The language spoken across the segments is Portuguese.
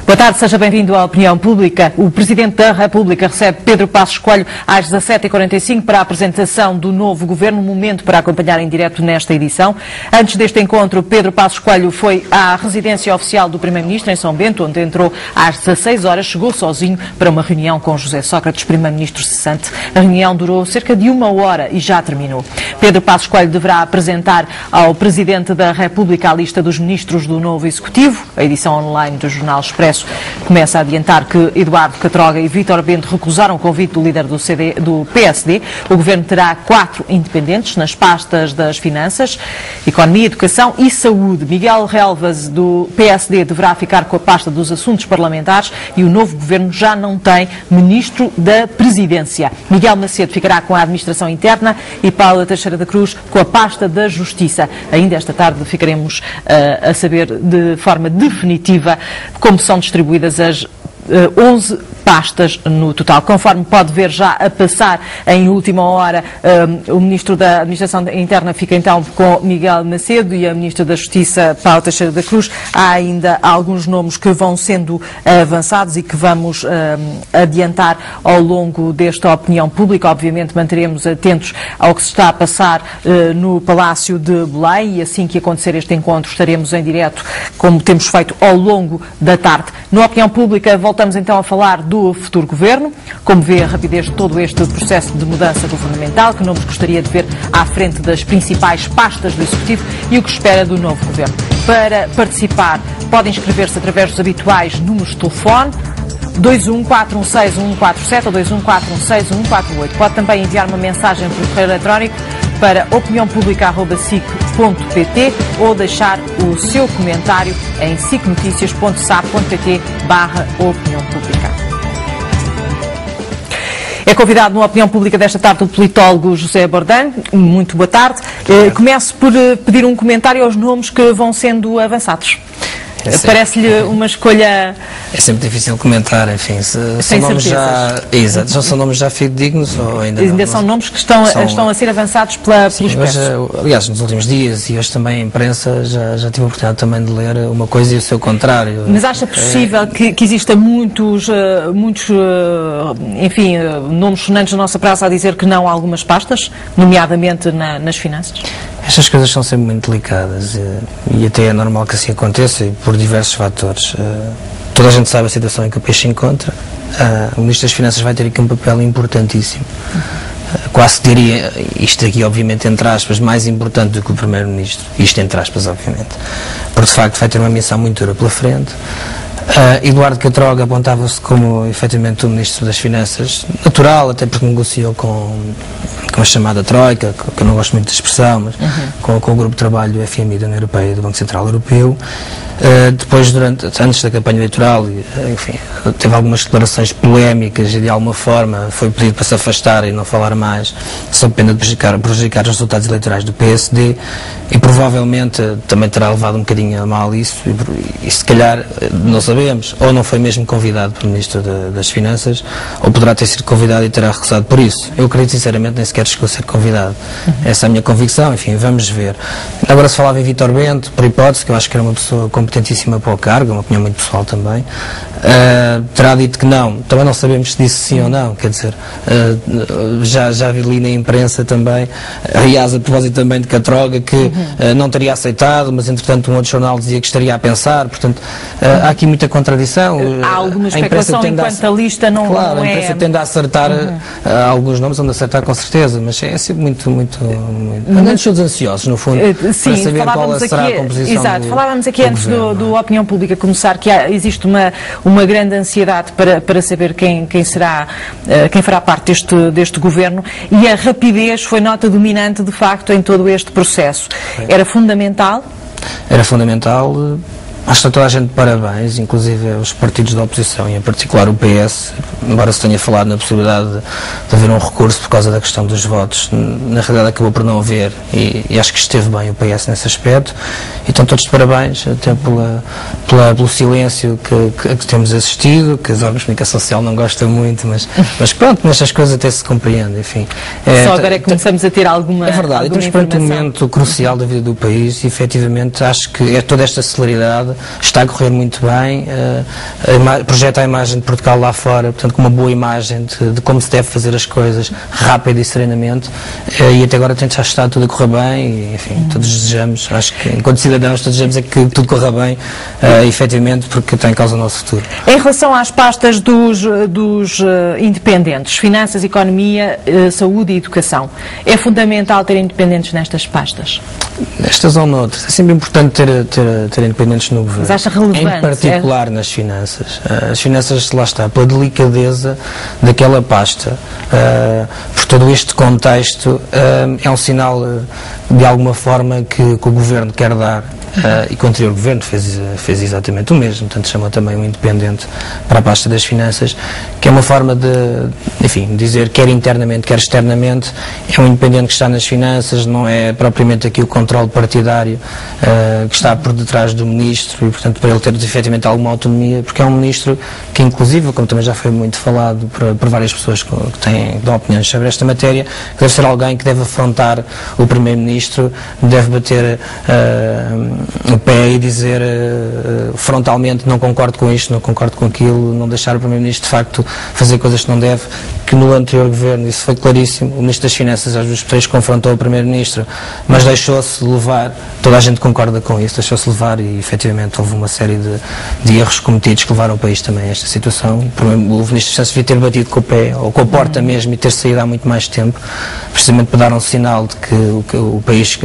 Boa tarde, seja bem-vindo à Opinião Pública. O Presidente da República recebe Pedro Passos Coelho às 17h45 para a apresentação do novo governo, momento para acompanhar em direto nesta edição. Antes deste encontro, Pedro Passos Coelho foi à residência oficial do Primeiro-Ministro em São Bento, onde entrou às 16 horas, chegou sozinho para uma reunião com José Sócrates, Primeiro-Ministro cessante. A reunião durou cerca de 1 hora e já terminou. Pedro Passos Coelho deverá apresentar ao Presidente da República a lista dos ministros do novo Executivo. A edição online do Jornal Expresso começa a adiantar que Eduardo Catroga e Vítor Bento recusaram o convite do líder do PSD. O Governo terá 4 independentes nas pastas das Finanças, Economia, Educação e Saúde. Miguel Relvas, do PSD, deverá ficar com a pasta dos Assuntos Parlamentares e o novo Governo já não tem Ministro da Presidência. Miguel Macedo ficará com a Administração Interna e Paula Teixeira da Cruz com a pasta da Justiça. Ainda esta tarde ficaremos a saber de forma definitiva como são distribuídas as 11 pastas no total. Conforme pode ver já a passar em última hora, o Ministro da Administração Interna fica então com Miguel Macedo e a Ministra da Justiça, Paula Teixeira da Cruz. Há ainda alguns nomes que vão sendo avançados e que vamos adiantar ao longo desta opinião pública. Obviamente manteremos atentos ao que se está a passar no Palácio de Belém e assim que acontecer este encontro estaremos em direto, como temos feito ao longo da tarde. Na opinião pública voltamos então a falar do futuro governo, como vê a rapidez de todo este processo de mudança governamental, que nomes gostaria de ver à frente das principais pastas do Executivo e o que espera do novo governo. Para participar, podem inscrever-se através dos habituais números de telefone 214161147 ou 214161148. Pode também enviar uma mensagem por correio eletrónico para opiniãopublica@sic.pt ou deixar o seu comentário em sicnoticias.sap.pt/opinião pública. É convidado na Opinião Pública desta tarde o politólogo José Bordão. Muito boa tarde. Começo por pedir um comentário aos nomes que vão sendo avançados. Parece-lhe uma escolha... É sempre difícil comentar, enfim, são nomes já... Exato, são nomes já fidedignos ou ainda não? Ainda são nomes que estão a ser avançados pelos hoje, aliás, nos últimos dias e hoje também a imprensa já tive a oportunidade também de ler uma coisa e o seu contrário. Mas acha possível que exista muitos enfim, nomes sonantes na nossa praça a dizer que não a algumas pastas, nomeadamente nas finanças? Estas coisas são sempre muito delicadas e até é normal que assim aconteça e por diversos fatores. Toda a gente sabe a situação em que o país se encontra. O Ministro das Finanças vai ter aqui um papel importantíssimo. Quase diria, isto aqui obviamente entre aspas, mais importante do que o Primeiro-Ministro. Isto entre aspas, obviamente. Porque de facto vai ter uma missão muito dura pela frente. Eduardo Catroga apontava-se como efetivamente o Ministro das Finanças natural, até porque negociou com a chamada Troika, que eu não gosto muito da expressão, mas com o grupo de trabalho do FMI, da União Europeia e do Banco Central Europeu. Depois, antes da campanha eleitoral, enfim, teve algumas declarações polémicas e de alguma forma foi pedido para se afastar e não falar mais, sob pena de prejudicar os resultados eleitorais do PSD e provavelmente também terá levado um bocadinho a mal isso e se calhar, não sabemos, ou não foi mesmo convidado pelo Ministro das Finanças, ou poderá ter sido convidado e terá recusado por isso. Eu acredito sinceramente nem sequer chegou a ser convidado. Essa é a minha convicção, enfim, vamos ver. Agora se falava em Vítor Bento, por hipótese, que eu acho que era uma pessoa competentíssima para o cargo, uma opinião muito pessoal também, terá dito que não. Também não sabemos se disse sim ou não, quer dizer, já vi ali na imprensa também, aliás, a propósito também de Catroga, que não teria aceitado, mas entretanto um outro jornal dizia que estaria a pensar, portanto, há aqui muita contradição. Há alguma especulação enquanto a lista não claro, não é... a imprensa tende a acertar alguns nomes, onde acertar com certeza, mas é sempre muito andamos todos ansiosos, no fundo, sim, para saber qual será a composição. Exato, falávamos aqui antes do Opinião Pública começar que existe uma grande ansiedade para saber quem fará parte deste governo e a rapidez foi nota dominante de facto em todo este processo. Era fundamental? Era fundamental. Acho que toda a gente de parabéns, inclusive os partidos da oposição, e em particular o PS, embora se tenha falado na possibilidade de haver um recurso por causa da questão dos votos, na realidade acabou por não haver, e acho que esteve bem o PS nesse aspecto, e estão todos de parabéns, até pelo silêncio que temos assistido, que os órgãos de comunicação social não gostam muito, mas pronto, nestas coisas até se compreende, enfim. Só agora é que começamos a ter alguma É verdade, estamos perante um momento crucial da vida do país, e efetivamente acho que é toda esta celeridade está a correr muito bem, projeta a imagem de Portugal lá fora, portanto com uma boa imagem de como se deve fazer as coisas rápido e serenamente, e até agora já está tudo a correr bem, e, enfim, todos desejamos, acho que enquanto cidadãos todos desejamos é que tudo corra bem, efetivamente, porque está em causa o nosso futuro. Em relação às pastas dos independentes, finanças, economia, saúde e educação, é fundamental ter independentes nestas pastas? Nestas ou noutras. É sempre importante ter independentes no governo. Mas acha relevante? Em particular nas finanças. As finanças, lá está, pela delicadeza daquela pasta, por todo este contexto, é um sinal, de alguma forma, que o governo quer dar. E que o anterior governo fez exatamente o mesmo, portanto chamou também um independente para a pasta das finanças, que é uma forma de, enfim, dizer quer internamente, quer externamente, é um independente que está nas finanças, não é propriamente aqui o controle partidário que está por detrás do ministro, e portanto para ele ter efetivamente alguma autonomia, porque é um ministro que inclusive, como também já foi muito falado por várias pessoas que dão opiniões sobre esta matéria, que deve ser alguém que deve afrontar o primeiro-ministro, deve bater o pé e dizer frontalmente não concordo com isto, não concordo com aquilo, não deixar o primeiro-ministro de facto fazer coisas que não deve, que no anterior governo isso foi claríssimo. O ministro das Finanças às vezes confrontou o primeiro-ministro, mas deixou-se levar, toda a gente concorda com isso, deixou-se levar, e efetivamente houve uma série de erros cometidos que levaram o país também a esta situação. O ministro das Finanças devia ter batido com o pé ou com a porta mesmo e ter saído há muito mais tempo, precisamente para dar um sinal de que o país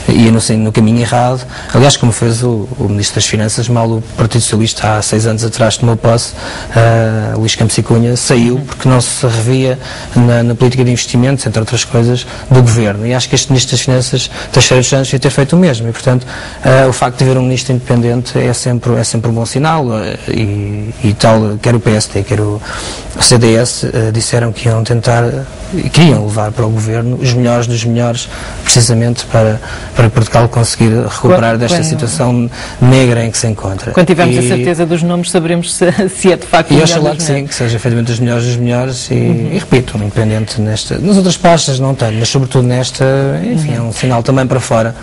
ia no caminho errado. Aliás, como fez o Ministro das Finanças, mal o Partido Socialista há 6 anos atrás tomou posse, Luís Campos e Cunha saiu porque não se revia na política de investimentos, entre outras coisas, do Governo. E acho que este Ministro das Finanças, Teixeira dos Santos, ia ter feito o mesmo. E, portanto, o facto de haver um Ministro independente é sempre um bom sinal, e tal, quer o PSD, quer o CDS, disseram que iam tentar, e queriam levar para o Governo os melhores dos melhores, precisamente para Portugal conseguir recuperar desta situação negra em que se encontra. Quando tivermos a certeza dos nomes, saberemos se é de facto o melhor. E acho lá que sim, que seja efetivamente os melhores dos melhores, e repito, um independente nas outras pastas não tenho, mas sobretudo nesta, enfim, é um sinal também para fora.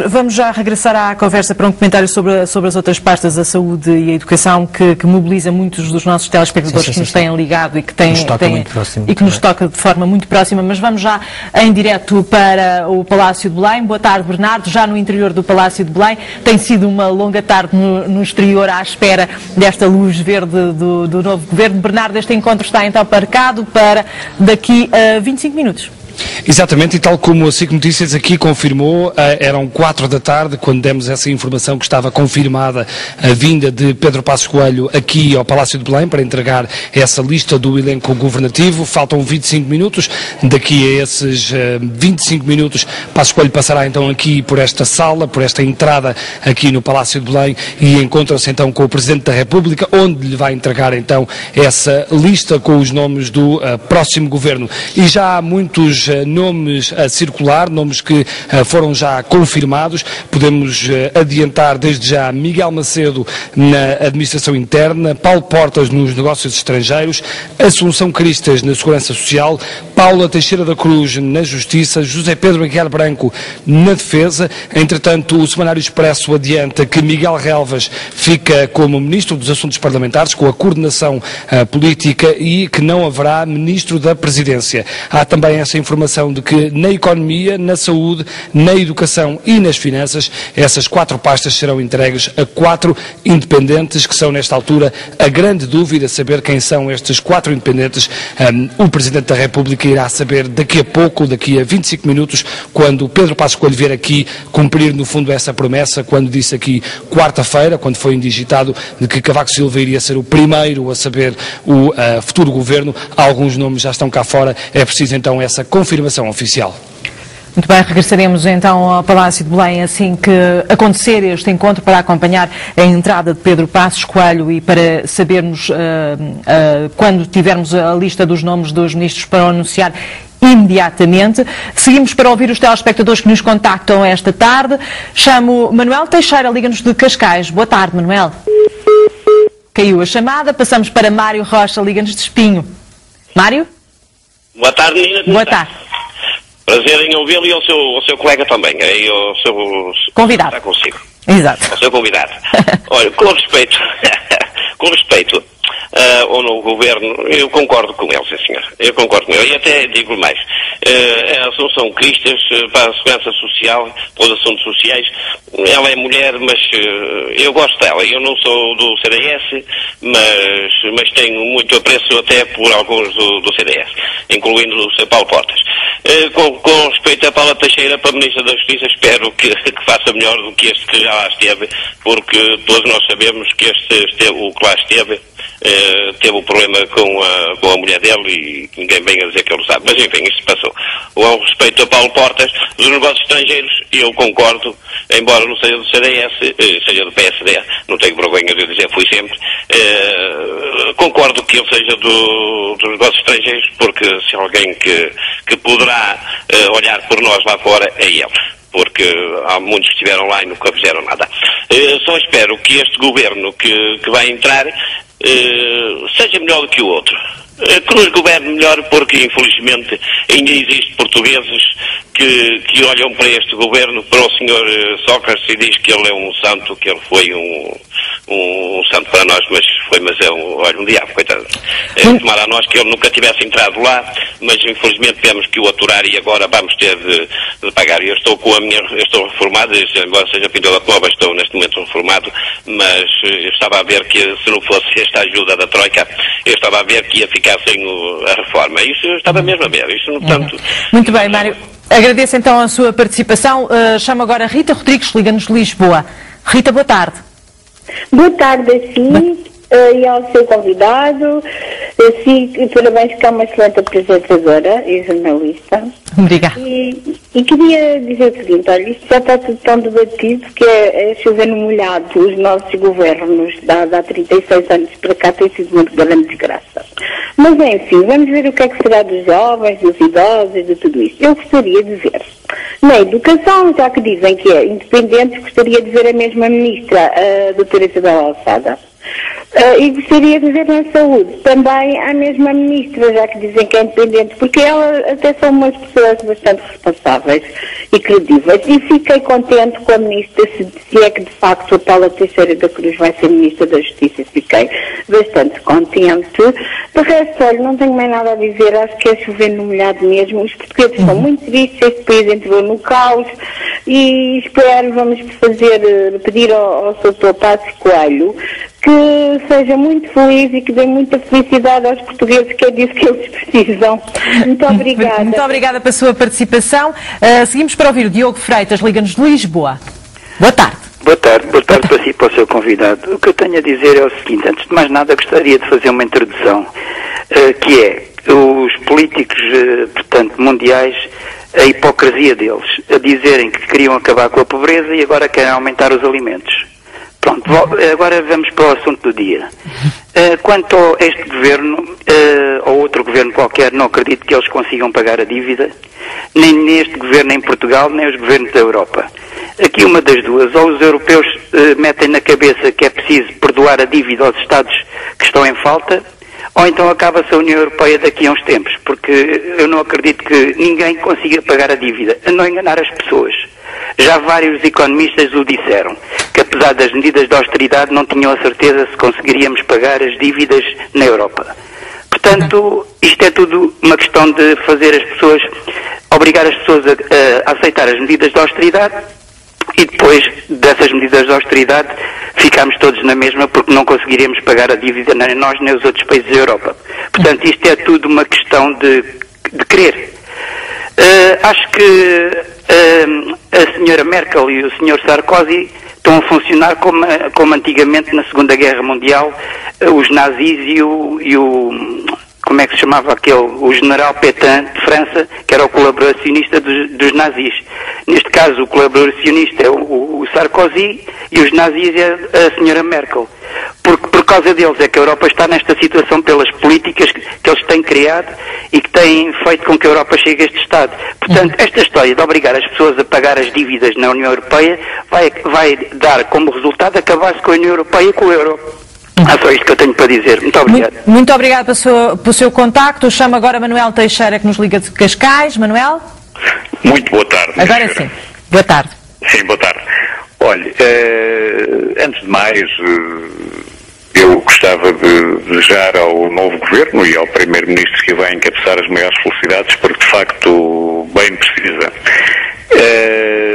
Vamos já regressar à conversa para um comentário sobre as outras pastas, a saúde e a educação, que mobiliza muitos dos nossos telespectadores que nos têm ligado e que nos toca de forma muito próxima, mas vamos já em direto para o Palácio de Belém. Boa tarde, Bernardo, já no interior do Palácio de Belém. Tem sido uma longa tarde no exterior à espera desta luz verde do novo governo. Bernardo, este encontro está então marcado para daqui a 25 minutos. Exatamente, e tal como a SIC Notícias aqui confirmou, eram 4 da tarde quando demos essa informação que estava confirmada a vinda de Pedro Passos Coelho aqui ao Palácio de Belém para entregar essa lista do elenco governativo. Faltam 25 minutos, daqui a esses 25 minutos Passos Coelho passará então aqui por esta sala, por esta entrada aqui no Palácio de Belém, e encontra-se então com o Presidente da República, onde lhe vai entregar então essa lista com os nomes do próximo governo. E já há muitos nomes a circular, nomes que foram já confirmados. Podemos adiantar desde já Miguel Macedo na Administração Interna, Paulo Portas nos Negócios Estrangeiros, Assunção Cristas na Segurança Social, Paula Teixeira da Cruz na Justiça, José Pedro Aguiar Branco na Defesa. Entretanto, o Semanário Expresso adianta que Miguel Relvas fica como Ministro dos Assuntos Parlamentares, com a coordenação política, e que não haverá Ministro da Presidência. Há também essa informação de que na economia, na saúde, na educação e nas finanças, essas 4 pastas serão entregues a 4 independentes, que são nesta altura a grande dúvida, saber quem são estes 4 independentes. O Presidente da República irá saber daqui a pouco, daqui a 25 minutos, quando Pedro Passos Coelho vier aqui cumprir no fundo essa promessa, quando disse aqui quarta-feira, quando foi indigitado, de que Cavaco Silva iria ser o primeiro a saber o futuro governo. Alguns nomes já estão cá fora, é preciso então essa confirmação oficial. Muito bem, regressaremos então ao Palácio de Belém assim que acontecer este encontro, para acompanhar a entrada de Pedro Passos Coelho e para sabermos, quando tivermos a lista dos nomes dos ministros, para anunciar imediatamente. Seguimos para ouvir os telespectadores que nos contactam esta tarde. Chamo Manuel Teixeira, liga-nos de Cascais. Boa tarde, Manuel. Caiu a chamada, passamos para Mário Rocha, liga-nos de Espinho. Mário? Boa tarde, Nina. Boa tarde. Prazer em ouvi-lo, e ao seu colega também, e ao seu convidado. Está consigo. Exato. Ao seu convidado. Olha, com respeito ao novo governo, eu concordo com ele, sim senhor. Eu concordo com ele. E até digo mais. A Assunção Cristas, para a segurança social, para os assuntos sociais, ela é mulher, mas eu gosto dela. Eu não sou do CDS, mas tenho muito apreço até por alguns do CDS, incluindo o Sr. Paulo Portas. Com respeito a Paula Teixeira, para a Ministra da Justiça, espero que faça melhor do que este que já lá esteve, porque todos nós sabemos que o que lá esteve teve um problema com a mulher dele e ninguém vem a dizer que ele sabe. Mas enfim, isto passou. Ao respeito a Paulo Portas, dos negócios estrangeiros, eu concordo, embora não seja do CDS, seja do PSD, não tenho vergonha de dizer, fui sempre, concordo que ele seja dos negócios estrangeiros, porque se alguém que poderá olhar por nós lá fora é ele. Porque há muitos que estiveram lá e nunca fizeram nada. Só espero que este governo que vai entrar seja melhor do que o outro. Que nos governe melhor, porque infelizmente ainda existem portugueses que olham para este governo, para o Sr. Sócrates, e diz que ele é um santo, que ele foi um santo para nós, mas é um diabo, coitado. Tomara a nós que ele nunca tivesse entrado lá, mas infelizmente temos que o aturar e agora vamos ter de pagar. Eu estou eu estou reformado, embora seja pintor da Cova, estou neste momento reformado, mas eu estava a ver que se não fosse esta ajuda da Troika, eu estava a ver que ia ficar sem a reforma. Isso eu estava mesmo a ver. Isso, portanto, muito bem, Mário. Agradeço então a sua participação. Chamo agora Rita Rodrigues, liga-nos de Lisboa. Rita, boa tarde. Boa tarde a si e ao seu convidado. Parabéns, que é uma excelente apresentadora e jornalista. Obrigada. E queria dizer o seguinte, olha, isto já está tudo tão debatido que é chover no molhado. Os nossos governos, há 36 anos para cá, tem sido uma grande desgraça. Mas, enfim, vamos ver o que é que será dos jovens, dos idosos e de tudo isso. Eu gostaria de ver, na educação, já que dizem que é independente, gostaria de ver a mesma ministra, a doutora Isabel Alçada. E gostaria de ver na saúde também a mesma ministra, já que dizem que é independente, porque ela até são umas pessoas bastante responsáveis e credíveis, e fiquei contente com a ministra, se é que de facto a Paula Teixeira da Cruz vai ser ministra da Justiça, fiquei bastante contente. De resto, olha, não tenho mais nada a dizer, acho que é chover no molhado mesmo. Os portugueses são muito tristes, este país entrou no caos e vamos pedir ao Sr. Passos Coelho que seja muito feliz e que dê muita felicidade aos portugueses, que é disso que eles precisam. Muito obrigada. Muito obrigada pela sua participação. Seguimos para ouvir o Diogo Freitas, liga-nos de Lisboa. Boa tarde. Boa tarde para si e para o seu convidado. O que eu tenho a dizer é o seguinte: antes de mais nada gostaria de fazer uma introdução, que é os políticos, portanto, mundiais, a hipocrisia deles, a dizerem que queriam acabar com a pobreza e agora querem aumentar os alimentos. Pronto, agora vamos para o assunto do dia. Quanto a este governo, ou outro governo qualquer, não acredito que eles consigam pagar a dívida, nem neste governo em Portugal, nem os governos da Europa. Aqui uma das duas: ou os europeus metem na cabeça que é preciso perdoar a dívida aos Estados que estão em falta, ou então acaba-se a União Europeia daqui a uns tempos, porque eu não acredito que ninguém consiga pagar a dívida, a não enganar as pessoas. Já vários economistas o disseram, que apesar das medidas de austeridade não tinham a certeza se conseguiríamos pagar as dívidas na Europa. Portanto, isto é tudo uma questão de fazer as pessoas, obrigar as pessoas a aceitar as medidas de austeridade, e depois dessas medidas de austeridade ficamos todos na mesma, porque não conseguiremos pagar a dívida, nem nós nem os outros países da Europa. Portanto, isto é tudo uma questão de querer. Acho que a senhora Merkel e o senhor Sarkozy estão a funcionar como antigamente na Segunda Guerra Mundial, os nazis e o como é que se chamava o general Pétain de França, que era o colaboracionista dos nazis. Neste caso, o colaboracionista é o Sarkozy e os nazis é a senhora Merkel. Porque por causa deles é que a Europa está nesta situação, pelas políticas que eles têm criado e que têm feito com que a Europa chegue a este estado. Portanto, esta história de obrigar as pessoas a pagar as dívidas na União Europeia vai dar como resultado acabar-se com a União Europeia e com o euro. É só isto que eu tenho para dizer. Muito obrigado. Muito obrigado pelo seu contacto. Eu chamo agora Manuel Teixeira, que nos liga de Cascais. Manuel? Muito boa tarde. Agora sim. Boa tarde. Sim, boa tarde. Olha, Olha, antes de mais, eu gostava de desejar ao novo Governo e ao Primeiro-Ministro que vai encabeçar as maiores felicidades, porque de facto bem precisa.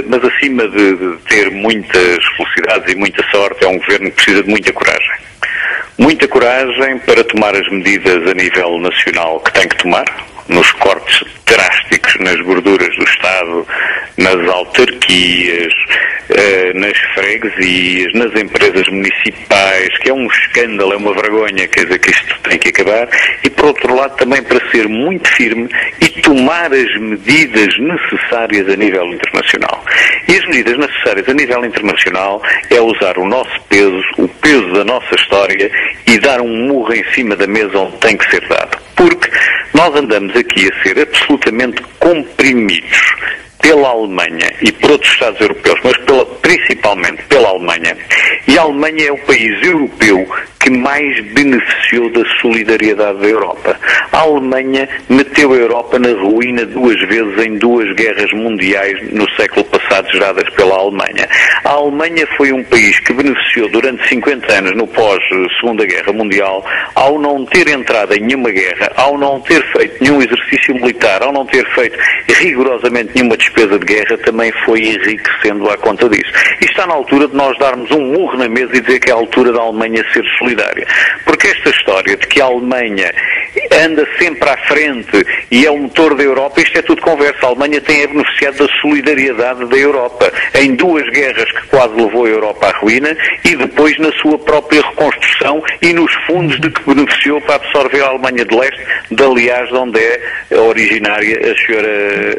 Mas acima de ter muitas felicidades e muita sorte, é um Governo que precisa de muita coragem. Muita coragem para tomar as medidas a nível nacional que tem que tomar, nos cortes drásticos nas gorduras do Estado, nas autarquias, nas freguesias, nas empresas municipais, que é um escândalo, é uma vergonha, quer dizer que isto tem que acabar, e por outro lado também para ser muito firme e tomar as medidas necessárias a nível internacional. E as medidas necessárias a nível internacional é usar o nosso peso, o peso da nossa história e dar um murro em cima da mesa onde tem que ser dado. Porque nós andamos aqui a ser absolutamente comprimidos pela Alemanha e por outros Estados europeus, mas principalmente pela Alemanha. E a Alemanha é o país europeu que mais beneficiou da solidariedade da Europa. A Alemanha meteu a Europa na ruína 2 vezes em 2 guerras mundiais no século passado, geradas pela Alemanha. A Alemanha foi um país que beneficiou durante 50 anos no pós-Segunda Guerra Mundial, ao não ter entrado em nenhuma guerra, ao não ter feito nenhum exercício militar, ao não ter feito rigorosamente nenhuma despesa de guerra, também foi enriquecendo à conta disso. E está na altura de nós darmos um murro na mesa e dizer que é a altura da Alemanha ser solidária. Porque esta história de que a Alemanha anda sempre à frente e é o motor da Europa, isto é tudo conversa. A Alemanha tem beneficiado da solidariedade da Europa em 2 guerras que quase levou a Europa à ruína e depois na sua própria reconstrução e nos fundos de que beneficiou para absorver a Alemanha de Leste, de aliás de onde é originária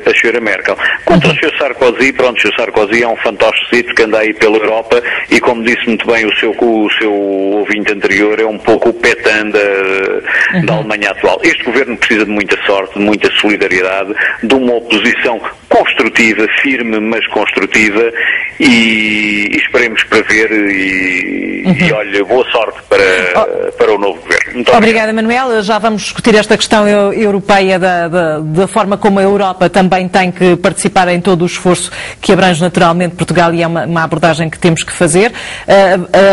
a senhora Merkel. Quanto ao Sr. Sarkozy, pronto, o Sr. Sarkozy é um fantochezito que anda aí pela Europa e, como disse muito bem o seu ouvinte anterior, é um pouco o Petain da Alemanha atual. Este governo precisa de muita sorte, de muita solidariedade, de uma oposição construtiva, firme, mas construtiva, e esperemos para ver e olha, boa sorte para o novo governo. Muito obrigada, Manuel. Já vamos discutir esta questão europeia da forma como a Europa também tem que participar em todo o esforço que abrange naturalmente Portugal, e é uma abordagem que temos que fazer.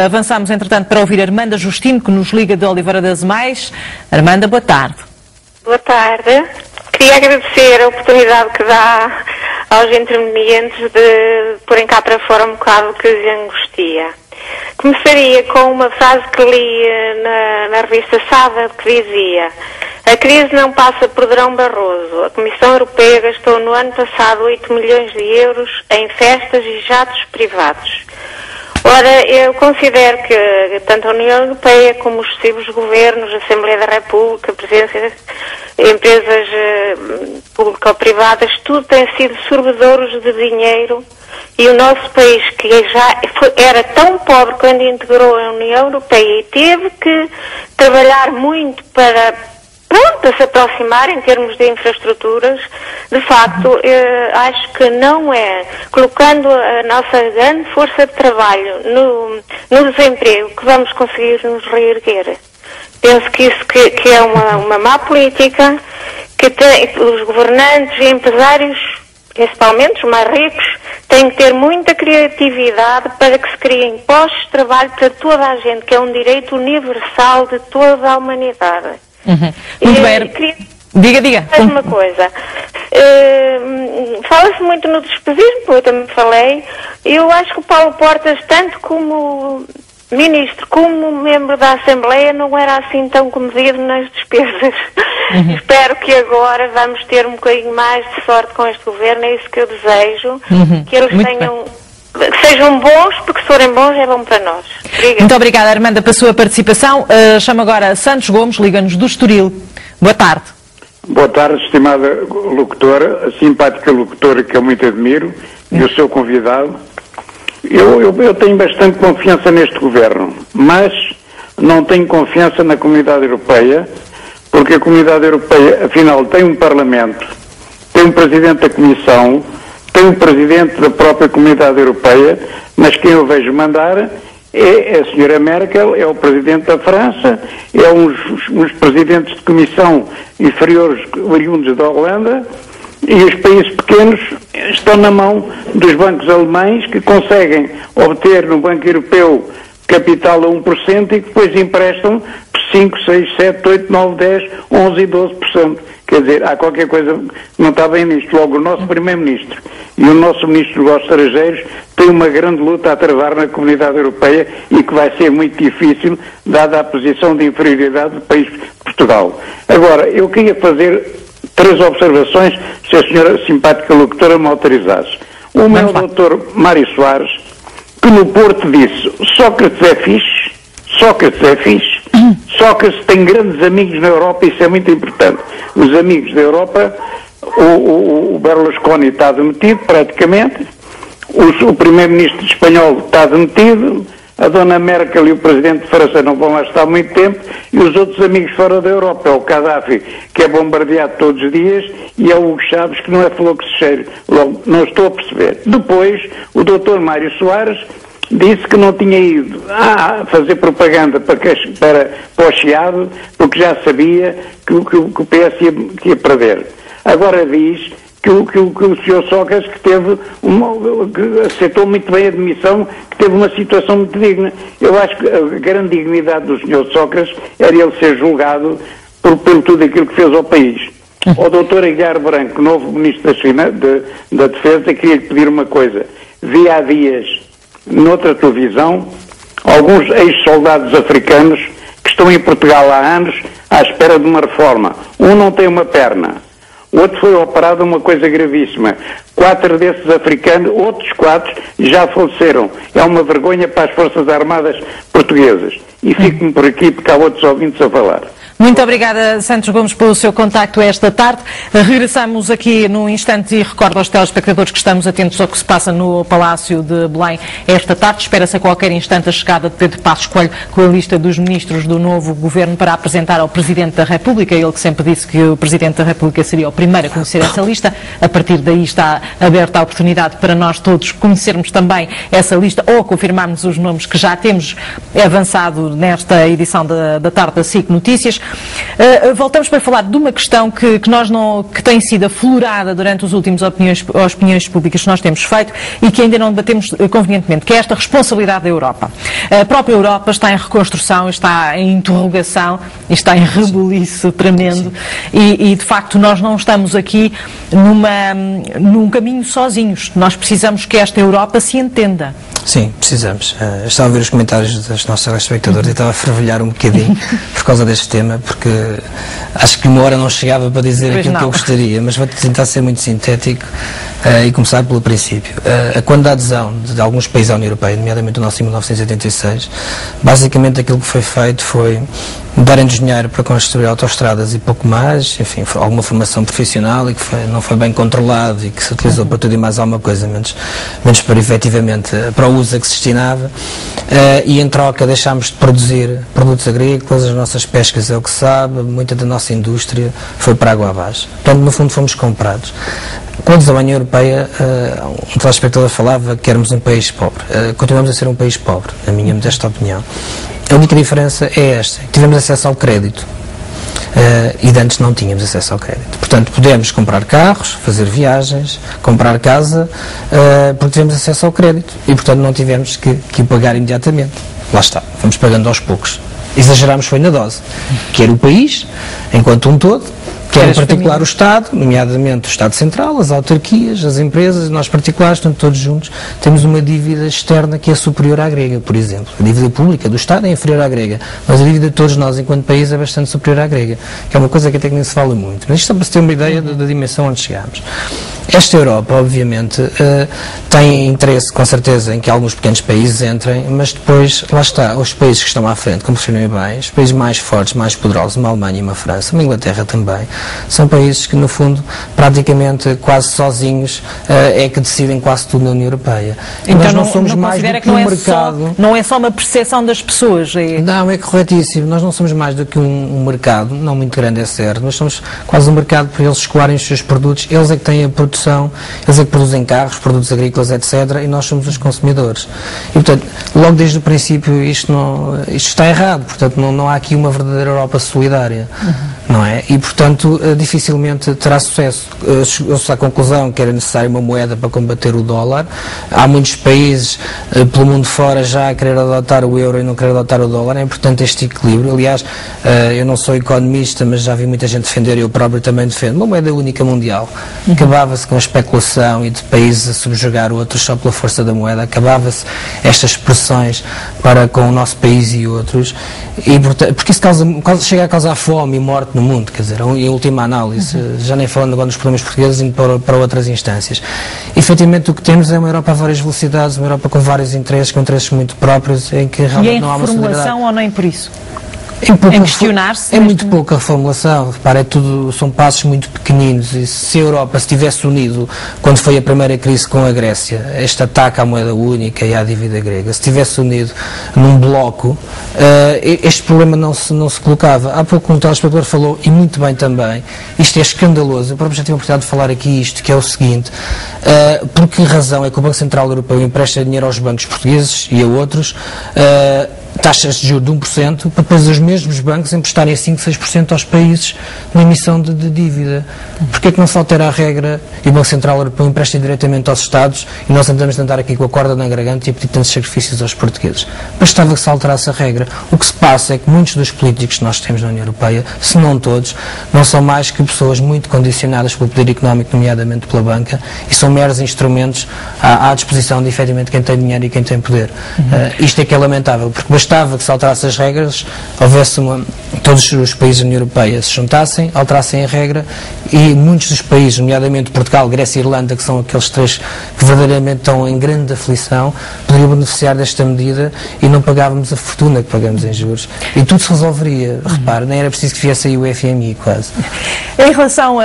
Avançamos, entretanto, para ouvir Armanda Justino, que nos liga de Oliveira das Mães. Armanda, boa tarde. Boa tarde. Queria agradecer a oportunidade que dá aos intervenientes de porem cá para fora um bocado que lhes angustia. Começaria com uma frase que li na revista Sada, que dizia: a crise não passa por Durão Barroso. A Comissão Europeia gastou no ano passado 8 milhões de euros em festas e jatos privados. Ora, eu considero que tanto a União Europeia como os sucessivos governos, a Assembleia da República, a presidência de empresas público-privadas, tudo tem sido sorbedouros de dinheiro, e o nosso país, que já era tão pobre quando integrou a União Europeia e teve que trabalhar muito para se aproximar em termos de infraestruturas, de facto, acho que não é colocando a nossa grande força de trabalho no desemprego que vamos conseguir nos reerguer. Penso que isso que é uma má política, que os governantes e empresários, principalmente os mais ricos, têm que ter muita criatividade para que se criem postos de trabalho para toda a gente, que é um direito universal de toda a humanidade. Muito bem. Diga. Mais uma coisa. Fala-se muito no despesismo, eu também falei. Eu acho que o Paulo Portas, tanto como ministro como membro da Assembleia, não era assim tão comedido nas despesas. Espero que agora vamos ter um bocadinho mais de sorte com este governo, é isso que eu desejo. Que eles que sejam bons, porque se forem bons é bom para nós. Obrigada. Muito obrigada, Armanda, pela sua participação. Chamo agora Santos Gomes, liga-nos do Estoril. Boa tarde. Boa tarde, estimada locutora, a simpática locutora que eu muito admiro, e o seu convidado. Eu tenho bastante confiança neste governo, mas não tenho confiança na Comunidade Europeia, porque a Comunidade Europeia, afinal, tem um Parlamento, tem um Presidente da Comissão, tem um Presidente da própria Comunidade Europeia, mas quem eu vejo mandar é a senhora Merkel, é o Presidente da França, é uns Presidentes de Comissão inferiores oriundos da Holanda, E os países pequenos estão na mão dos bancos alemães, que conseguem obter no Banco Europeu capital a 1% e que depois emprestam por 5, 6, 7, 8, 9, 10, 11 e 12%. Quer dizer, há qualquer coisa que não está bem nisto. Logo, o nosso Primeiro-Ministro e o nosso Ministro dos Negócios Estrangeiros têm uma grande luta a travar na Comunidade Europeia e que vai ser muito difícil, dada a posição de inferioridade do país de Portugal. Agora, eu queria fazer 3 observações, se a senhora simpática locutora me autorizasse. Uma é o Dr. Mário Soares, que no Porto disse: Sócrates é fixe, Sócrates tem grandes amigos na Europa, isso é muito importante. Os amigos da Europa, o Berlusconi está demitido praticamente, o primeiro-ministro espanhol está demitido, a dona Merkel e o presidente de França não vão lá estar muito tempo, e os outros amigos fora da Europa, é o Gaddafi, que é bombardeado todos os dias, e é o Hugo Chávez, que não é flor que se cheire. Logo, não estou a perceber. Depois, o Dr. Mário Soares disse que não tinha ido a fazer propaganda para o Chiado, porque já sabia que o PS ia perder. Agora diz que o Sr. Sócrates que aceitou muito bem a demissão, que teve uma situação muito digna. Eu acho que a grande dignidade do Sr. Sócrates era ele ser julgado por tudo aquilo que fez ao país. Ao Dr. Aguiar Branco, novo Ministro da Defesa, queria lhe pedir uma coisa. Vi há dias, noutra televisão, alguns ex-soldados africanos que estão em Portugal há anos à espera de uma reforma. Um não tem uma perna. O outro foi operado uma coisa gravíssima. 4 desses africanos, outros 4, já faleceram. É uma vergonha para as Forças Armadas portuguesas. E fico-me por aqui, porque há outros ouvintes a falar. Muito obrigada, Santos Gomes, pelo seu contacto esta tarde. Regressamos aqui num instante e recordo aos telespectadores que estamos atentos ao que se passa no Palácio de Belém esta tarde. Espera-se a qualquer instante a chegada de Pedro Passos Coelho com a lista dos ministros do novo governo para apresentar ao Presidente da República. Ele que sempre disse que o Presidente da República seria o primeiro a conhecer essa lista. A partir daí está aberta a oportunidade para nós todos conhecermos também essa lista ou confirmarmos os nomes que já temos avançado nesta edição da tarde da SIC Notícias. Voltamos para falar de uma questão que tem sido aflorada durante os últimos opiniões públicas que nós temos feito e que ainda não debatemos convenientemente, que é esta responsabilidade da Europa. A própria Europa está em reconstrução, está em interrogação, está em rebuliço tremendo e de facto nós não estamos aqui num caminho sozinhos. Nós precisamos que esta Europa se entenda. Sim, precisamos. Eu estava a ver os comentários dos nossos espectadores e estava a fervilhar um bocadinho por causa deste tema, porque acho que uma hora não chegava para dizer aquilo que eu gostaria, mas vou tentar ser muito sintético e começar pelo princípio. Quando a adesão de alguns países à União Europeia, nomeadamente o nosso em 1986, basicamente aquilo que foi feito foi darem-nos dinheiro para construir autoestradas e pouco mais, enfim, alguma formação profissional e que não foi bem controlado e que se utilizou para tudo e mais alguma coisa, menos para efetivamente para o uso a que se destinava, e em troca deixámos de produzir produtos agrícolas, as nossas pescas é o que se sabe, muita da nossa indústria foi para água abaixo. Portanto, no fundo fomos comprados. Quando a União Europeia, um telespectador falava que éramos um país pobre. Continuamos a ser um país pobre, na minha modesta opinião. A única diferença é esta, que tivemos acesso ao crédito. E de antes não tínhamos acesso ao crédito. Portanto, podemos comprar carros, fazer viagens, comprar casa, porque tivemos acesso ao crédito. E, portanto, não tivemos que pagar imediatamente. Lá está, vamos pagando aos poucos. Exagerámos foi na dose. Quer o país, enquanto um todo, quer em particular o Estado, nomeadamente o Estado Central, as autarquias, as empresas, nós particulares, portanto, todos juntos, temos uma dívida externa que é superior à grega, por exemplo. A dívida pública do Estado é inferior à grega, mas a dívida de todos nós, enquanto país, é bastante superior à grega, que é uma coisa que até que nem se fala muito. Mas isto é para se ter uma ideia da dimensão onde chegamos. Esta Europa, obviamente, tem interesse, com certeza, em que alguns pequenos países entrem, mas depois, lá está, os países que estão à frente, como funcionam bem, os países mais fortes, mais poderosos, uma Alemanha e uma França, uma Inglaterra também, são países que, no fundo, praticamente quase sozinhos, é que decidem quase tudo na União Europeia. Então nós não somos mais do que um mercado. Não é só uma percepção das pessoas. Não, é corretíssimo. Nós não somos mais do que um mercado, não muito grande, é certo, mas somos quase um mercado para eles escoarem os seus produtos. Eles é que têm a produção, eles é que produzem carros, produtos agrícolas, etc. E nós somos os consumidores. E, portanto, logo desde o princípio isto está errado. Portanto, não há aqui uma verdadeira Europa solidária. não é? E, portanto, dificilmente terá sucesso. Chegou-se à conclusão que era necessária uma moeda para combater o dólar. Há muitos países pelo mundo fora já a querer adotar o euro e não querer adotar o dólar. É importante este equilíbrio. Aliás, eu não sou economista, mas já vi muita gente defender, eu próprio também defendo, uma moeda única mundial. Acabava-se com a especulação e de países a subjugar outros só pela força da moeda. Acabava-se estas pressões para com o nosso país e outros. E, porque isso chega a causar fome e morte no mundo, quer dizer, em última análise, já nem falando agora dos problemas portugueses, indo para outras instâncias. Efetivamente o que temos é uma Europa a várias velocidades, uma Europa com vários interesses, com interesses muito próprios, em que realmente não há uma solidariedade. E em reformulação ou nem por isso? Em questionar-se? É muito pouca reformulação, repara, são passos muito pequeninos, e se a Europa se tivesse unido quando foi a primeira crise com a Grécia, este ataque à moeda única e à dívida grega, se tivesse unido num bloco, este problema não se colocava. Há pouco um telespectador falou, e muito bem também, isto é escandaloso, eu próprio já tive a oportunidade de falar aqui isto, que é o seguinte, por que razão é que o Banco Central Europeu empresta dinheiro aos bancos portugueses e a outros, taxas de juros de 1%, para depois os mesmos bancos emprestarem 5%, 6% aos países na emissão de dívida. Porquê é que não se altera a regra e o Banco Central Europeu empresta diretamente aos Estados e nós andamos a andar aqui com a corda na garganta e a pedir tantos sacrifícios aos portugueses? Bastava que se alterasse a regra. O que se passa é que muitos dos políticos que nós temos na União Europeia, se não todos, não são mais que pessoas muito condicionadas pelo poder económico, nomeadamente pela banca, e são meros instrumentos à disposição de, efetivamente, quem tem dinheiro e quem tem poder. Isto é que é lamentável, porque bastava que se alterasse as regras, houvesse todos os países da União Europeia se juntassem, alterassem a regra, e muitos dos países, nomeadamente Portugal, Grécia e Irlanda, que são aqueles três que verdadeiramente estão em grande aflição, poderiam beneficiar desta medida e não pagávamos a fortuna que pagamos em juros. E tudo se resolveria, repare, nem era preciso que viesse aí o FMI quase. Em relação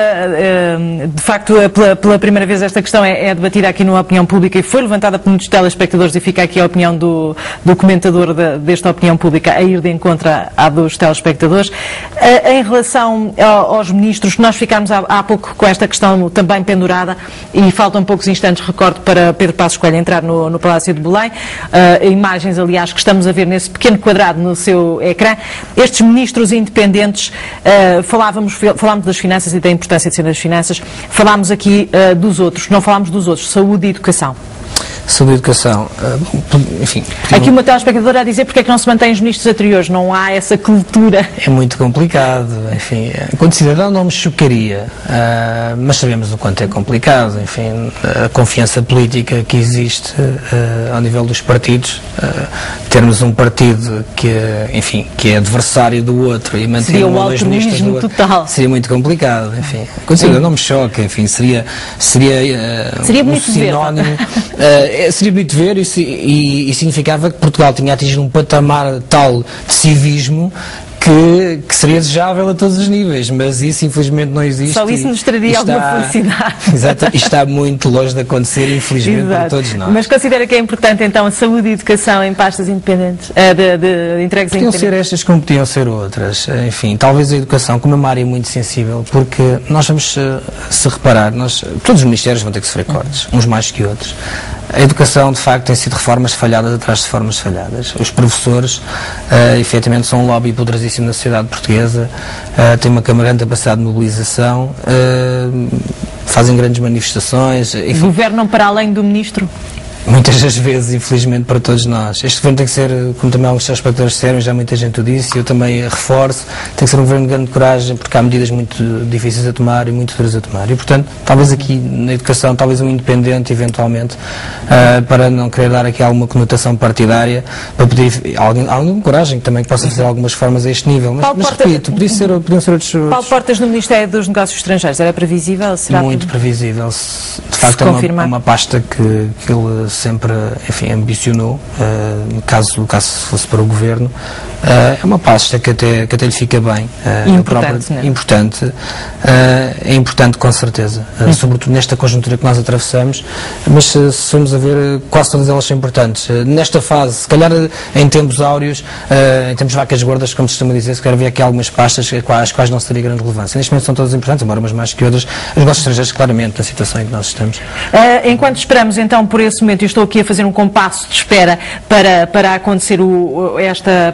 de facto, pela primeira vez esta questão é debatida aqui na opinião pública e foi levantada por muitos telespectadores, e fica aqui a opinião do comentador desta opinião pública a ir de encontro à dos telespectadores. Em relação aos ministros, nós ficámos há pouco com esta questão também pendurada e faltam poucos instantes, recordo, para Pedro Passos Coelho entrar no Palácio de Belém. Imagens, aliás, que estamos a ver nesse pequeno quadrado no seu ecrã. Estes ministros independentes, falámos das finanças e da importância de ser das finanças, falámos aqui dos outros, não falámos dos outros, saúde e educação. Saúde e educação, enfim... Aqui uma telespectadora a dizer porque é que não se mantém os ministros anteriores, não há essa cultura. É muito complicado, enfim, enquanto cidadão não me chocaria, mas sabemos o quanto é complicado, enfim, a confiança política que existe ao nível dos partidos, termos um partido que, enfim, que é adversário do outro e manter um ou dois ministros do outro, seria muito complicado, enfim, enquanto cidadão não me choca, enfim, seria um sinónimo... Seria bonito ver e significava que Portugal tinha atingido um patamar tal de civismo que seria desejável a todos os níveis, mas isso infelizmente não existe. Só isso nos traria alguma felicidade. Exato, e está muito longe de acontecer, infelizmente, para todos nós. Mas considera que é importante então a saúde e a educação em pastas independentes, de entregas independentes? Podiam ser estas como podiam ser outras. Enfim, talvez a educação como uma área muito sensível, porque nós vamos, se reparar, todos os ministérios vão ter que sofrer cortes, uns mais que outros. A educação, de facto, tem sido reformas falhadas atrás de reformas falhadas. Os professores, efetivamente, são um lobby poderosíssimo na sociedade portuguesa, têm uma grande capacidade de mobilização, fazem grandes manifestações. Enfim. Governam para além do ministro? Muitas das vezes, infelizmente, para todos nós. Este governo tem que ser, como também alguns telespectadores disseram, já muita gente o disse, eu também reforço, tem que ser um governo de grande coragem, porque há medidas muito difíceis a tomar e muito duras a tomar. E, portanto, talvez aqui na educação, talvez um independente, eventualmente, para não querer dar aqui alguma conotação partidária, para pedir alguma coragem também que possa fazer algumas reformas a este nível. Mas repito, podiam ser outros... Paulo Portas no Ministério dos Negócios Estrangeiros, era previsível? Será muito previsível. De facto, é uma pasta que ele sempre, enfim, ambicionou, caso fosse para o governo. É uma pasta que até lhe fica bem. Importante. É importante, com certeza. Sobretudo nesta conjuntura que nós atravessamos, mas se formos a ver, quase todas elas são importantes. Nesta fase, se calhar em tempos áureos, em tempos vacas gordas, como se costuma dizer, se calhar havia aqui algumas pastas às quais não se teria grande relevância. Neste momento são todas importantes, embora umas mais que outras. Os negócios estrangeiros, claramente, na situação em que nós estamos. Enquanto esperamos, então, por esse momento Presidente, eu estou aqui a fazer um compasso de espera para acontecer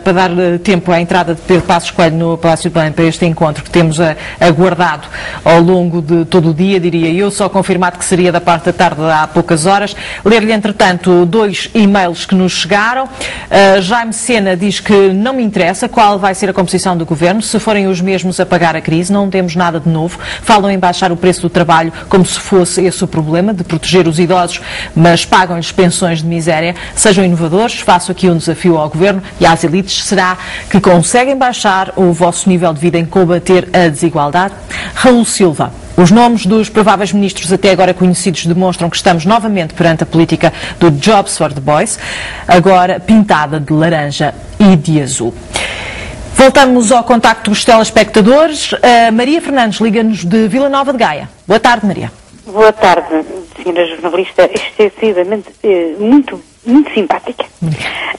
para dar tempo à entrada de Pedro Passos Coelho no Palácio de Belém para este encontro que temos aguardado ao longo de todo o dia, diria eu, só confirmado que seria da parte da tarde há poucas horas. Ler-lhe, entretanto, 2 e-mails que nos chegaram. Jaime Sena diz que não me interessa qual vai ser a composição do Governo, se forem os mesmos a pagar a crise, não temos nada de novo. Falam em baixar o preço do trabalho como se fosse esse o problema, de proteger os idosos, mas pagam-lhes pensões de miséria. Sejam inovadores, faço aqui um desafio ao Governo e às elites. Será que conseguem baixar o vosso nível de vida em combater a desigualdade? Raul Silva. Os nomes dos prováveis ministros até agora conhecidos demonstram que estamos novamente perante a política do Jobs for the Boys, agora pintada de laranja e de azul. Voltamos ao contacto dos telespectadores. Maria Fernandes liga-nos de Vila Nova de Gaia. Boa tarde, Maria. Boa tarde, senhora jornalista, excessivamente, muito simpática.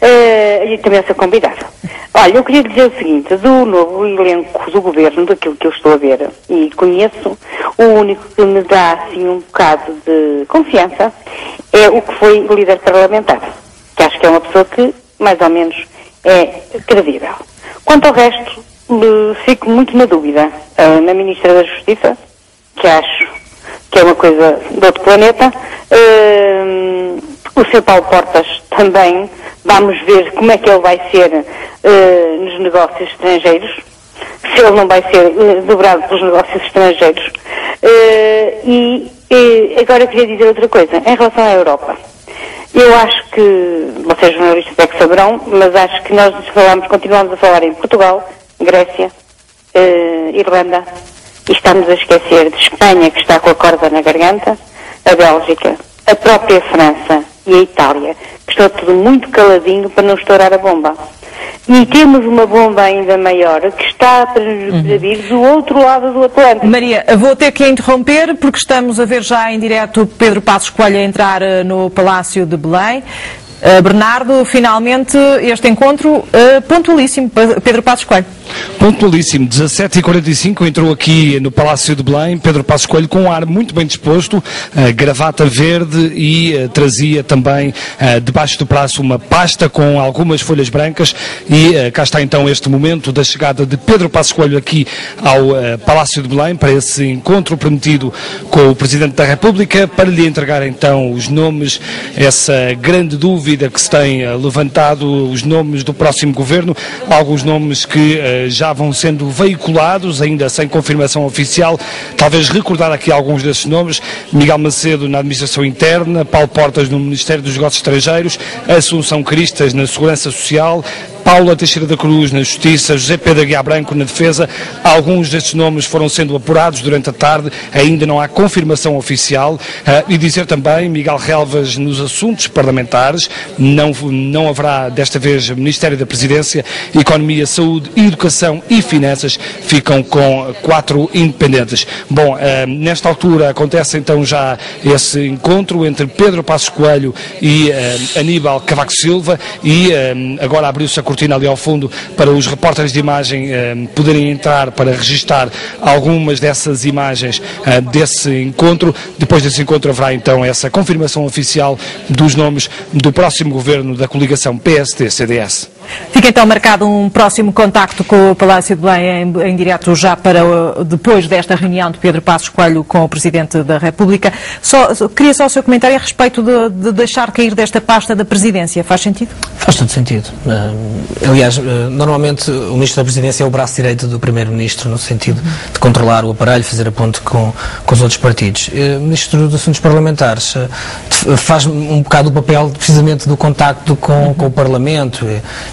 E também essa convidada. Olha, eu queria dizer o seguinte, do novo elenco do Governo, daquilo que eu estou a ver e conheço, o único que me dá, assim, um bocado de confiança é o que foi o líder parlamentar, que acho que é uma pessoa que, mais ou menos, é credível. Quanto ao resto, fico muito na dúvida. Na Ministra da Justiça, que acho que é uma coisa de outro planeta, o Sr. Paulo Portas também, vamos ver como é que ele vai ser nos negócios estrangeiros, se ele não vai ser dobrado pelos negócios estrangeiros. E agora eu queria dizer outra coisa, em relação à Europa. Eu acho que, vocês jornalistas é que saberão, mas acho que nós continuamos a falar em Portugal, Grécia, Irlanda, e estamos a esquecer de Espanha, que está com a corda na garganta, a Bélgica, a própria França e a Itália, que está tudo muito caladinho para não estourar a bomba. E temos uma bomba ainda maior que está para vir do outro lado do Atlântico. Maria, vou ter que interromper porque estamos a ver já em direto Pedro Passos Coelho a entrar no Palácio de Belém. Bernardo, finalmente este encontro pontualíssimo, Pedro Passos Coelho. Pontualíssimo, 17h45 entrou aqui no Palácio de Belém Pedro Passos Coelho com um ar muito bem disposto, gravata verde e trazia também debaixo do braço uma pasta com algumas folhas brancas e cá está então este momento da chegada de Pedro Passos Coelho aqui ao Palácio de Belém para esse encontro prometido com o Presidente da República, para lhe entregar então os nomes, essa grande dúvida que se tem levantado, os nomes do próximo Governo, alguns nomes que já vão sendo veiculados, ainda sem confirmação oficial. Talvez recordar aqui alguns desses nomes: Miguel Macedo na Administração Interna, Paulo Portas no Ministério dos Negócios Estrangeiros, Assunção Cristas na Segurança Social, Paula Teixeira da Cruz na Justiça, José Pedro Aguiar Branco na Defesa. Alguns destes nomes foram sendo apurados durante a tarde, ainda não há confirmação oficial. E dizer também, Miguel Relvas nos assuntos parlamentares, não haverá desta vez Ministério da Presidência, Economia, Saúde, Educação e Finanças ficam com 4 independentes. Bom, nesta altura acontece então já esse encontro entre Pedro Passos Coelho e Aníbal Cavaco Silva e agora abriu-se a cortina ali ao fundo para os repórteres de imagem poderem entrar para registar algumas dessas imagens desse encontro. Depois desse encontro haverá então essa confirmação oficial dos nomes do próximo governo da coligação PSD-CDS. Fica então marcado um próximo contacto com o Palácio de Belém em direto já para depois desta reunião de Pedro Passos Coelho com o Presidente da República. Queria só o seu comentário a respeito de deixar cair desta pasta da Presidência. Faz sentido? Faz todo sentido. Aliás, normalmente o Ministro da Presidência é o braço direito do Primeiro-Ministro no sentido de controlar o aparelho, fazer a ponte com os outros partidos. O Ministro dos Assuntos Parlamentares faz um bocado o papel precisamente do contacto com o Parlamento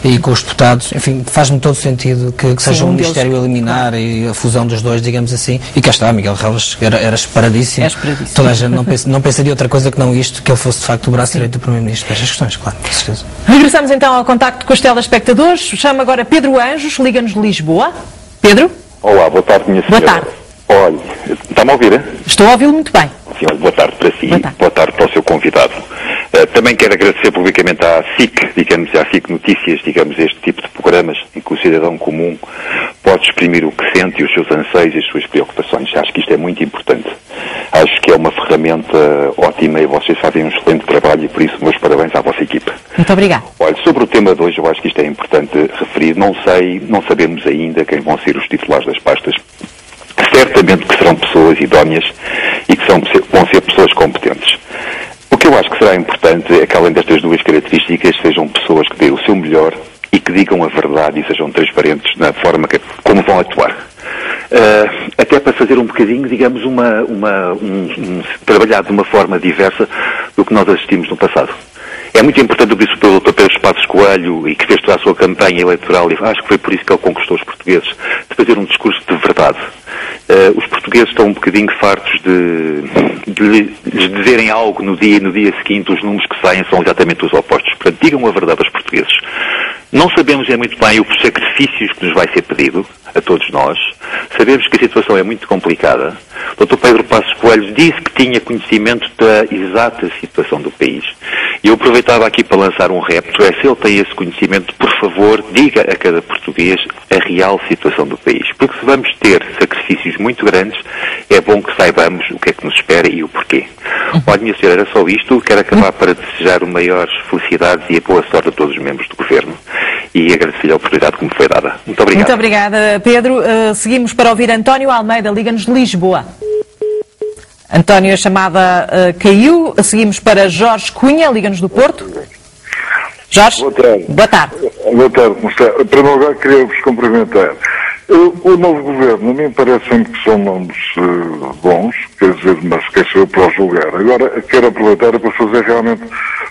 e com os deputados. Enfim, faz-me todo sentido que seja um Ministério a eliminar e a fusão dos dois, digamos assim. E cá está, Miguel Relvas era esperadíssimo. Toda a gente não pensaria outra coisa que não isto, que ele fosse de facto o braço direito do Primeiro-Ministro para estas questões, claro, com certeza. Regressamos então ao contacto com os telespectadores. Chama agora Pedro Anjos, liga-nos de Lisboa. Pedro? Olá, boa tarde, minha senhora. Boa tarde. Olha, está-me a ouvir? Estou a ouvi-lo muito bem. Sim, olha, boa tarde para si, boa tarde para o seu convidado. Também quero agradecer publicamente à SIC, digamos, à SIC Notícias, digamos, este tipo de programas em que o cidadão comum pode pode exprimir o que sente e os seus anseios e as suas preocupações. Acho que isto é muito importante. Acho que é uma ferramenta ótima e vocês fazem um excelente trabalho e por isso meus parabéns à vossa equipa. Muito obrigado. Olha, sobre o tema de hoje, eu acho que isto é importante referir. Não sabemos ainda quem vão ser os titulares das pastas. Certamente que serão pessoas idóneas e que vão ser pessoas competentes. O que eu acho que será importante é que, além destas duas características, sejam pessoas que deem o seu melhor e que digam a verdade e sejam transparentes na forma como vão atuar. Até para fazer um bocadinho, digamos, trabalhar de uma forma diversa do que nós assistimos no passado. É muito importante o que disse o Dr. Pedro Passos Coelho e que fez toda a sua campanha eleitoral, e acho que foi por isso que ele conquistou os portugueses, de fazer um discurso de verdade. Os portugueses estão um bocadinho fartos de lhes dizerem algo no dia seguinte, os números que saem são exatamente os opostos. Portanto, digam a verdade aos portugueses. Não sabemos muito bem os sacrifícios que nos vai ser pedido, a todos nós. Sabemos que a situação é muito complicada. O Dr. Pedro Passos Coelho disse que tinha conhecimento da exata situação do país. E eu aproveitava aqui para lançar um repto, se ele tem esse conhecimento, por favor, diga a cada português a real situação do país. Porque se vamos ter sacrifícios muito grandes, é bom que saibamos o que é que nos espera e o porquê. Olha, minha senhora, era só isto. Quero acabar para desejar maiores felicidades e a boa sorte a todos os membros do Governo. E agradecer-lhe a oportunidade que me foi dada. Muito obrigado. Muito obrigada, Pedro. Seguimos para ouvir António Almeida, liga-nos de Lisboa. António, a chamada caiu. Seguimos para Jorge Cunha, liga-nos do Porto. Jorge? Boa tarde. Boa tarde. Boa tarde, como está? Em primeiro lugar, queria-vos cumprimentar. O novo governo, a mim parece-me que são nomes bons, quer dizer, mas quer ser para os julgar. Agora, quero aproveitar para fazer realmente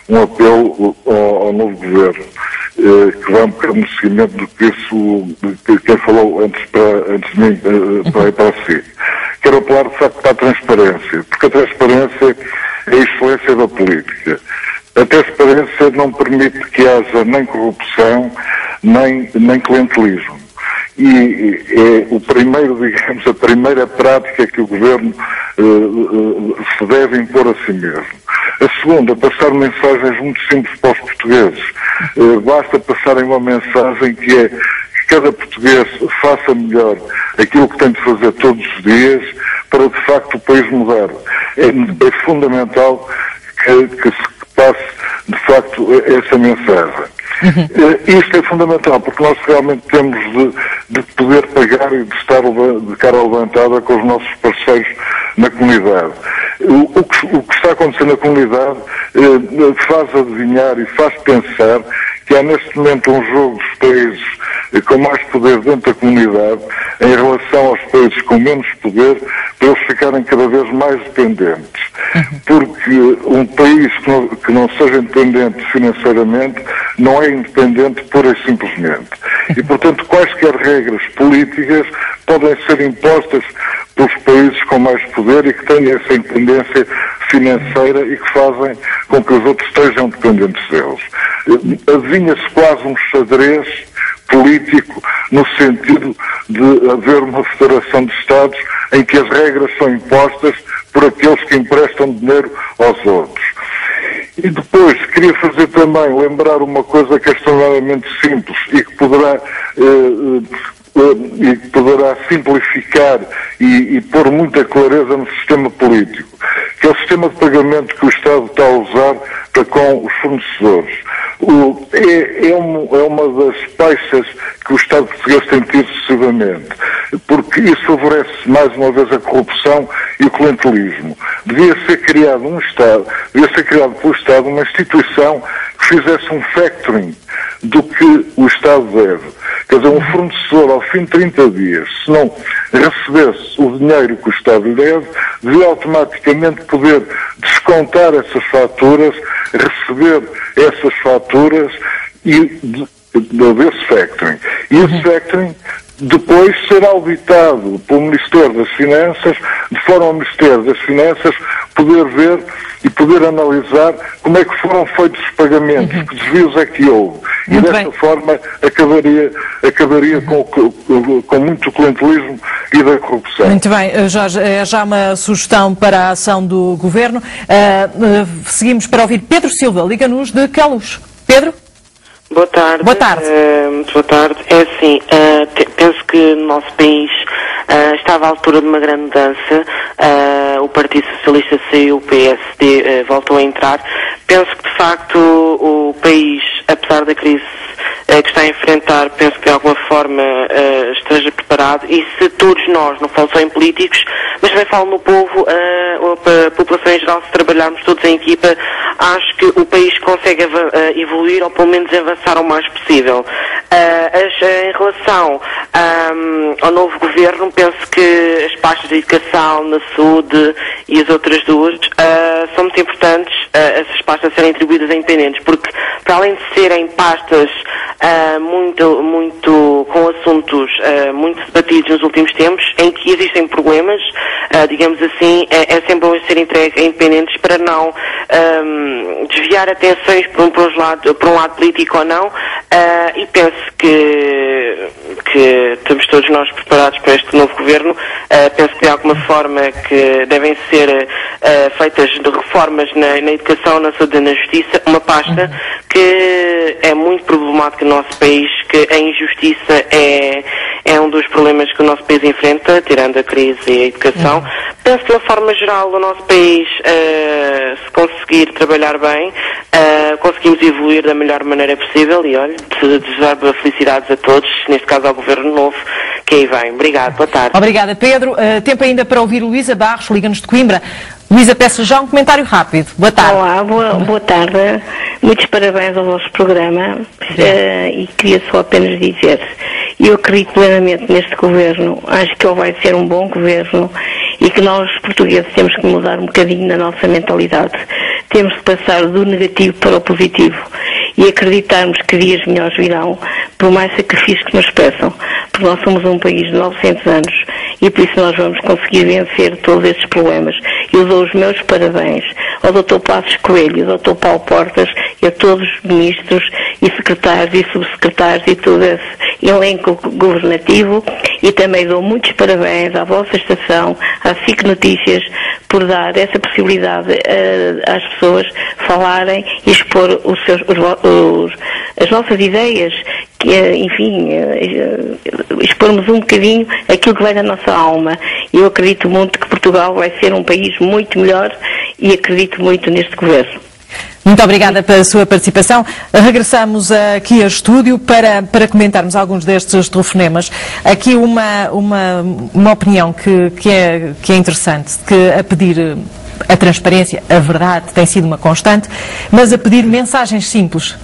um apelo ao novo governo, que vai um bocado no seguimento do que quem falou antes de mim, para si. Quero apelar, de facto, para a transparência, porque a transparência é a excelência da política. A transparência não permite que haja nem corrupção, nem clientelismo. E é a primeira prática que o Governo se deve impor a si mesmo. A segunda, passar mensagens muito simples para os portugueses. Basta passarem uma mensagem que é que cada português faça melhor aquilo que tem de fazer todos os dias para, de facto, o país mudar. É fundamental que se passe, de facto, essa mensagem. Isto é fundamental, porque nós realmente temos de poder pagar e de estar de cara levantada com os nossos parceiros na comunidade. O que está acontecendo na comunidade faz adivinhar e faz pensar que há neste momento um jogo dos países com mais poder dentro da comunidade em relação aos países com menos poder, para eles ficarem cada vez mais dependentes. Porque um país que não seja independente financeiramente não é independente pura e simplesmente. E, portanto, quaisquer regras políticas podem ser impostas pelos países com mais poder e que têm essa independência financeira e que fazem com que os outros estejam dependentes deles. Adivinha-se quase um xadrez político no sentido de haver uma federação de Estados em que as regras são impostas por aqueles que emprestam dinheiro aos outros. E depois, queria fazer também, lembrar uma coisa que é extremamente simples e que poderá simplificar e pôr muita clareza no sistema político, que é o sistema de pagamento que o Estado está a usar para com os fornecedores. É uma das peixas que o Estado português tem tido sucessivamente, porque isso favorece mais uma vez a corrupção e o clientelismo. Devia ser criado pelo Estado uma instituição que fizesse um factoring do que o Estado deve. Quer dizer, um fornecedor, ao fim de 30 dias, se não recebesse o dinheiro que o Estado lhe deve, devia automaticamente poder descontar essas faturas, receber essas faturas e desse factoring. E esse factoring depois será auditado pelo Ministério das Finanças, de forma ao Ministério das Finanças poder ver e poder analisar como é que foram feitos os pagamentos, que desvios é que houve. E desta forma acabaria com muito clientelismo e da corrupção. Muito bem, Jorge, é já uma sugestão para a ação do Governo. Seguimos para ouvir Pedro Silva, liga-nos de Queluz. Pedro? Boa tarde. Boa tarde. Muito boa tarde. É assim, penso que no nosso país estava à altura de uma grande mudança. O Partido Socialista saiu, o PSD voltou a entrar. Penso que, de facto, o país, apesar da crise que está a enfrentar, penso que de alguma forma esteja preparado, e se todos nós, não falo só em políticos, mas também falo no povo, a população em geral, se trabalharmos todos em equipa, acho que o país consegue evoluir, ou pelo menos avançar o mais possível. Em relação ao novo governo, penso que as pastas de educação, na saúde e as outras duas são muito importantes, essas pastas serem atribuídas a independentes, porque para além de serem pastas muito com assuntos muito debatidos nos últimos tempos, em que existem problemas, digamos assim, é sempre bom ser entregue a independentes para não desviar atenções por um lado político ou não, e penso que estamos todos nós preparados para este novo governo. Penso que de alguma forma que devem ser feitas de reformas na educação, na saúde e na justiça, uma pasta que é muito problemática no nosso país, que a injustiça é um dos problemas que o nosso país enfrenta, tirando a crise e a educação. Penso que de uma forma geral o nosso país, se conseguir trabalhar bem, conseguimos evoluir da melhor maneira possível, e olha, desejar felicidades a todos, neste caso ao Governo Novo, que aí vem. Obrigado, boa tarde. Obrigada, Pedro. Tempo ainda para ouvir Luísa Barros, liga-nos de Coimbra. Luísa, peço já um comentário rápido. Boa tarde. Olá, boa tarde. Muitos parabéns ao vosso programa. E queria só apenas dizer, eu acredito plenamente neste governo, acho que ele vai ser um bom governo e que nós, portugueses, temos que mudar um bocadinho na nossa mentalidade. Temos de passar do negativo para o positivo e acreditarmos que dias melhores virão, por mais sacrifícios que nos peçam, porque nós somos um país de 900 anos e por isso nós vamos conseguir vencer todos estes problemas. Eu dou os meus parabéns ao Dr. Passos Coelho, ao Dr. Paulo Portas e a todos os ministros e secretários e subsecretários e todo esse elenco governativo, e também dou muitos parabéns à vossa estação, à SIC Notícias, por dar essa possibilidade às pessoas falarem e expor as nossas ideias, que, enfim, expormos um bocadinho aquilo que vai da nossa alma. Eu acredito muito que Portugal vai ser um país muito melhor e acredito muito neste governo. Muito obrigada pela sua participação. Regressamos aqui ao estúdio para comentarmos alguns destes telefonemas. Aqui uma opinião que é interessante, que a pedir a transparência, a verdade tem sido uma constante, mas a pedir mensagens simples.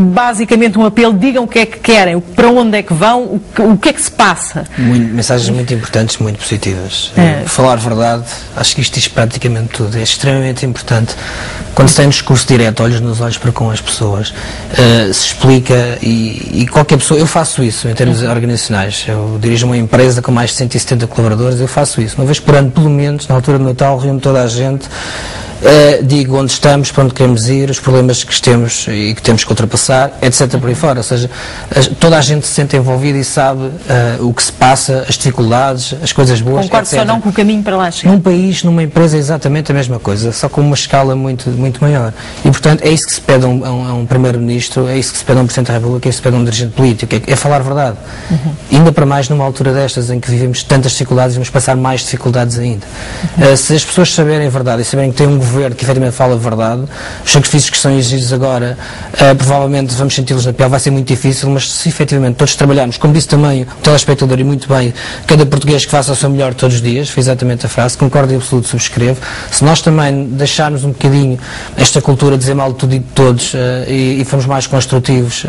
Basicamente um apelo, digam o que é que querem, para onde é que vão, o que é que se passa. Mensagens muito importantes, muito positivas. Falar verdade, acho que isto diz praticamente tudo. É extremamente importante. Quando se tem um discurso direto, olhos nos olhos para com as pessoas, se explica, e qualquer pessoa, eu faço isso em termos organizacionais. Eu dirijo uma empresa com mais de 170 colaboradores, eu faço isso. Uma vez por ano, pelo menos, na altura do Natal, reúno toda a gente, digo onde estamos, para onde queremos ir, os problemas que temos e que temos que ultrapassar, etc. por aí fora. Ou seja, toda a gente se sente envolvida e sabe o que se passa, as dificuldades, as coisas boas, concordo etc. Só não com o caminho para lá chegar. Num país, numa empresa, é exatamente a mesma coisa, só com uma escala muito maior. E, portanto, é isso que se pede a um Primeiro-Ministro, é isso que se pede a um Presidente da República, é isso que se pede a um dirigente político, é falar a verdade. Ainda para mais numa altura destas, em que vivemos tantas dificuldades, vamos passar mais dificuldades ainda. Se as pessoas saberem a verdade e saberem que tem um governo que efetivamente fala a verdade, os sacrifícios que são exigidos agora, provavelmente vamos senti-los na pele, vai ser muito difícil, mas se efetivamente todos trabalharmos, como disse também o telespectador e muito bem, cada português que faça o seu melhor todos os dias, foi exatamente a frase, concordo e absoluto, subscrevo. Se nós também deixarmos um bocadinho esta cultura de dizer mal de tudo e de todos e formos mais construtivos,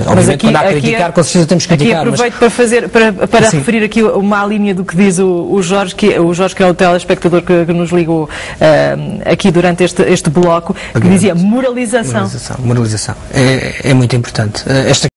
obviamente quando há a criticar, com certeza temos que criticar. Aqui aproveito para referir aqui uma linha do que diz o Jorge, que é o telespectador que nos ligou aqui durante este bloco, que dizia moralização. Moralização. É muito importante. Esta